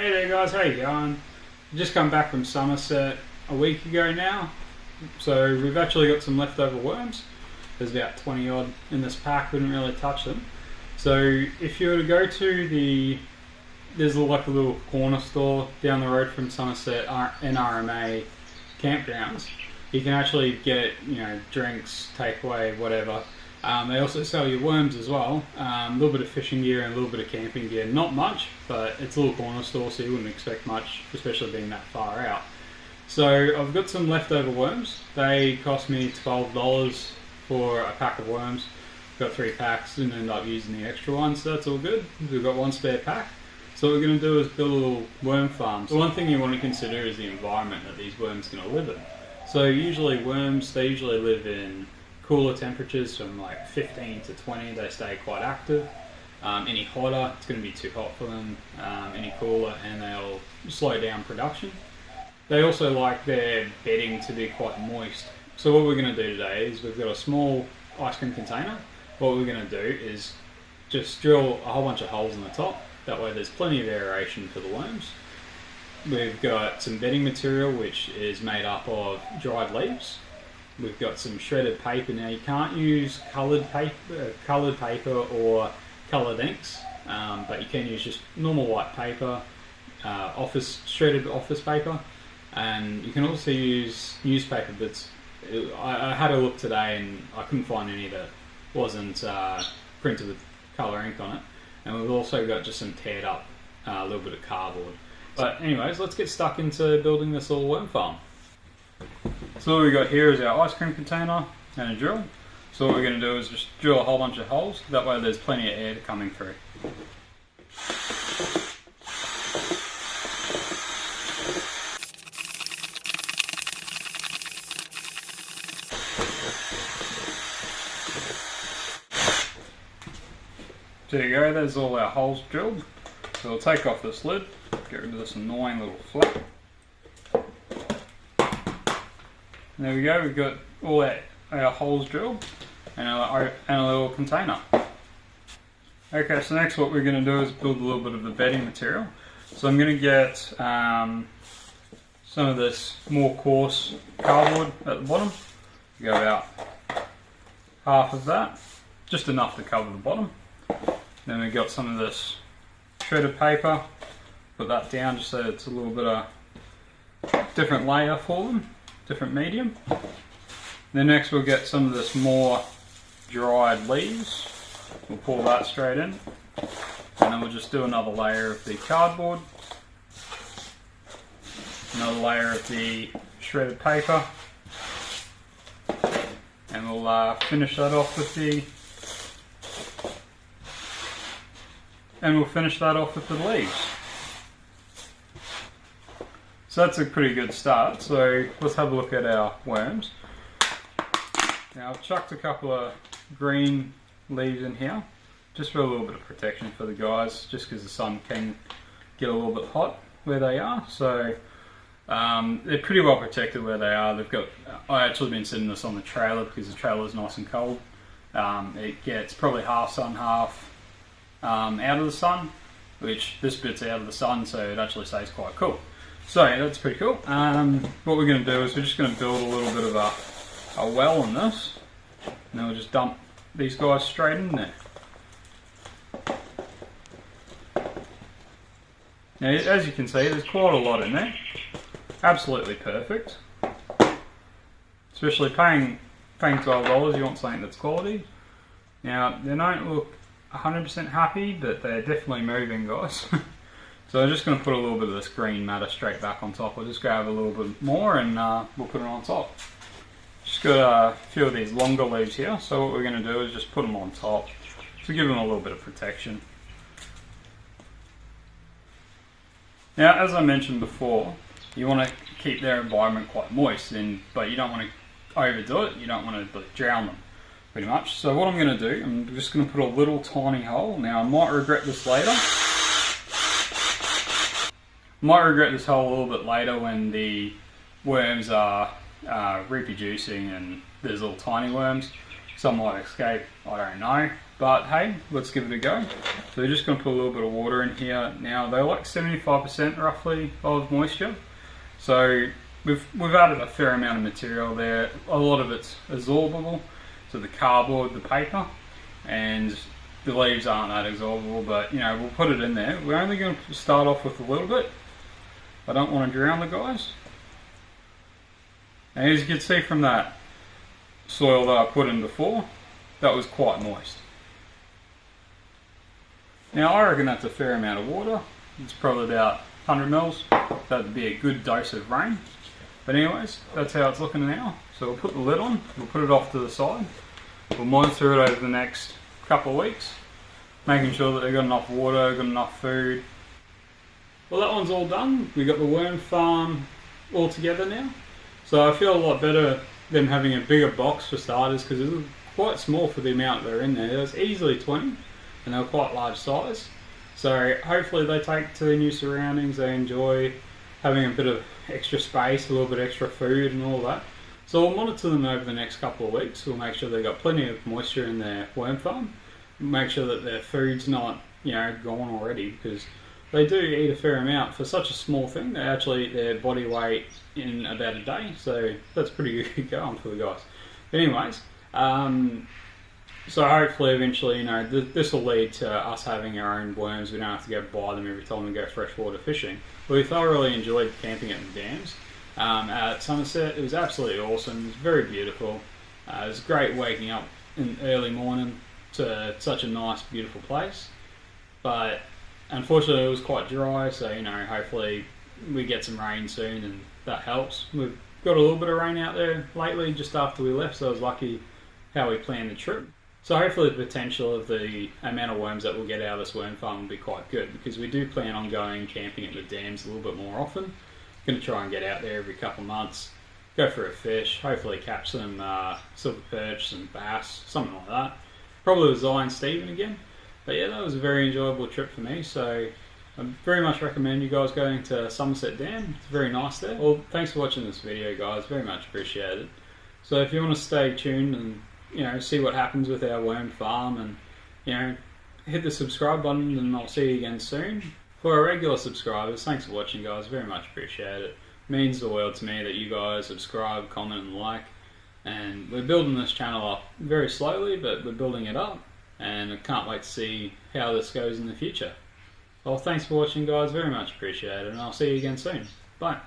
Hey there guys, how you going? Just come back from Somerset a week ago now. So we've actually got some leftover worms. There's about 20 odd in this pack, we didn't really touch them. So if you were to go to there's like a little corner store down the road from Somerset NRMA campgrounds. You can actually get, drinks, takeaway, whatever. They also sell you worms as well, a little bit of fishing gear and a little bit of camping gear. Not much, but it's a little corner store, so you wouldn't expect much, especially being that far out. So I've got some leftover worms. They cost me $12 for a pack of worms. Got 3 packs, didn't end up using the extra one, so that's all good. We've got 1 spare pack. So what we're going to do is build a little worm farm. So one thing you want to consider is the environment that these worms are going to live in. So usually worms, they usually live in cooler temperatures from like 15 to 20, they stay quite active. Any hotter, it's going to be too hot for them. Any cooler, and they'll slow down production. They also like their bedding to be quite moist. So what we're going to do today is we've got a small ice cream container. What we're going to do is just drill a whole bunch of holes in the top. That way there's plenty of aeration for the worms. We've got some bedding material which is made up of dried leaves. We've got some shredded paper. Now you can't use coloured paper or coloured inks, but you can use just normal white paper, shredded office paper, and you can also use newspaper. But I had a look today and I couldn't find any that wasn't printed with colour ink on it. And we've also got just some teared up a little bit of cardboard. But anyways, let's get stuck into building this little worm farm. So what we've got here is our ice cream container and a drill. So what we're going to do is just drill a whole bunch of holes, that way there's plenty of air coming through. There you go, there's all our holes drilled. So we'll take off this lid, get rid of this annoying little flap. There we go, we've got all our holes drilled and a little container. Okay, so next what we're going to do is build a little bit of the bedding material. So I'm going to get some of this more coarse cardboard at the bottom. Go about half of that, just enough to cover the bottom. Then we've got some of this shredded paper, put that down just so it's a little bit of different layer for them. Different medium. Then next we'll get some of this more dried leaves. We'll pull that straight in. And then we'll just do another layer of the cardboard. Another layer of the shredded paper. And we'll finish that off with the leaves. So that's a pretty good start. So let's have a look at our worms. Now I've chucked a couple of green leaves in here, just for a little bit of protection for the guys, just because the sun can get a little bit hot where they are. So they're pretty well protected where they are. I actually been sitting this on the trailer because the trailer is nice and cold. It gets probably half sun, half out of the sun, which this bit's out of the sun, so it actually stays quite cool. So that's pretty cool. What we're going to do is we're just going to build a little bit of a well on this, and then we'll just dump these guys straight in there. Now as you can see, there's quite a lot in there. Absolutely perfect. Especially paying $12, you want something that's quality. Now they don't look 100% happy, but they're definitely moving, guys. So I'm just going to put a little bit of this green matter straight back on top. I'll just grab a little bit more and we'll put it on top. Just got a few of these longer leaves here, so what we're going to do is just put them on top to give them a little bit of protection. Now as I mentioned before, you want to keep their environment quite moist, but you don't want to overdo it, you don't want to drown them pretty much. So what I'm going to do, I'm just going to put a little tiny hole. Now I might regret this later. Might regret this hole a little bit later when the worms are reproducing and there's little tiny worms. Some might escape, I don't know. But hey, let's give it a go. So we're just going to put a little bit of water in here. Now they like 75% roughly of moisture. So we've added a fair amount of material there. A lot of it's absorbable, so the cardboard, the paper, and the leaves aren't that absorbable, but you know, we'll put it in there. We're only going to start off with a little bit. I don't want to drown the guys. And as you can see from that soil that I put in before, that was quite moist. Now I reckon that's a fair amount of water. It's probably about 100 mils. That'd be a good dose of rain. But anyways, that's how it's looking now. So we'll put the lid on, we'll put it off to the side. We'll monitor it over the next couple of weeks, making sure that they've got enough water, got enough food. Well, that one's all done. We got the worm farm all together now. So I feel a lot better than having a bigger box for starters, because it was quite small for the amount that are in there. There was easily 20, and they were quite large size. So hopefully they take to their new surroundings, they enjoy having a bit of extra space, a little bit extra food and all that. So we'll monitor them over the next couple of weeks. We'll make sure they've got plenty of moisture in their worm farm. Make sure that their food's not, you know, gone already, because they do eat a fair amount for such a small thing. They actually eat their body weight in about a day, so that's pretty good going for the guys. But anyways, so hopefully eventually, you know, this will lead to us having our own worms. We don't have to go buy them every time we go freshwater fishing. We thoroughly enjoyed camping at the dams at Somerset. It was absolutely awesome. It was very beautiful. It was great waking up in the early morning to such a nice, beautiful place. But unfortunately, it was quite dry. So you know, hopefully we get some rain soon, and that helps. We've got a little bit of rain out there lately, just after we left. So I was lucky how we planned the trip. So hopefully the potential of the amount of worms that we'll get out of this worm farm will be quite good, because we do plan on going camping at the dams a little bit more often. Going to try and get out there every couple of months, go for a fish, hopefully catch some silver perch, some bass, something like that. Probably with Zion Stephen again. But yeah, that was a very enjoyable trip for me, so I very much recommend you guys going to Somerset Dam. It's very nice there. Well, thanks for watching this video, guys. Very much appreciated. So if you want to stay tuned and, you know, see what happens with our worm farm, and, you know, hit the subscribe button, and I'll see you again soon. For our regular subscribers, thanks for watching, guys. Very much appreciate it. It means the world to me that you guys subscribe, comment and like. And we're building this channel up very slowly, but we're building it up, and I can't wait to see how this goes in the future. Well, thanks for watching, guys. Very much appreciate it, and I'll see you again soon. Bye.